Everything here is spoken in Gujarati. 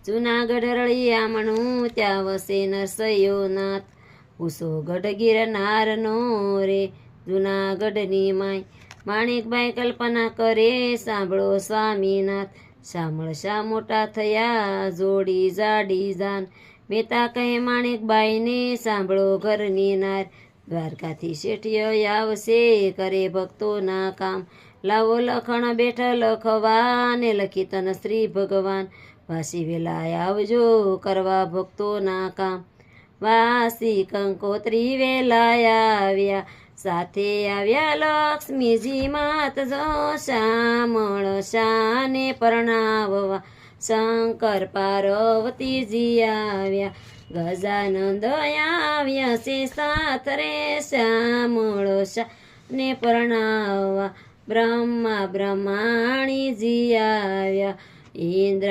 જુનાગઢ રળિયામણું ત્યાં વસે નરસૈયો નાથ, ઉસો ગઢ ગિરનારનો રે જુનાગઢની માય. માણેકબાઈ કલ્પના કરે સાંભળો સ્વામીનાથ, શામળ શા મોટા થયા જોડી જાડી જાન. મહેતા કહે માણેકબાઈને સાંભળો ઘરની નાર, દ્વારકાથી શેઠિયો આવશે કરે ભક્તોના કામ. લાવો લખણ બેઠ લખવા ને લખી તન શ્રી ભગવાન, વાસી વેલા આવજો કરવા ભક્તોના કામ. વાસી કંકોત્રી વેલા આવ્યા, સાથે આવ્યા લક્ષ્મીજી માત જો શામળ શાને પરણાવવા. શંકર પાર્વતીજી આવ્યા, ગજાનંદ આવ્યા છે સાથ રે શ્યામળ શાને પરણાવવા. બ્રહ્મા બ્રહ્માણીજી આવ્યા, ઇન્દ્ર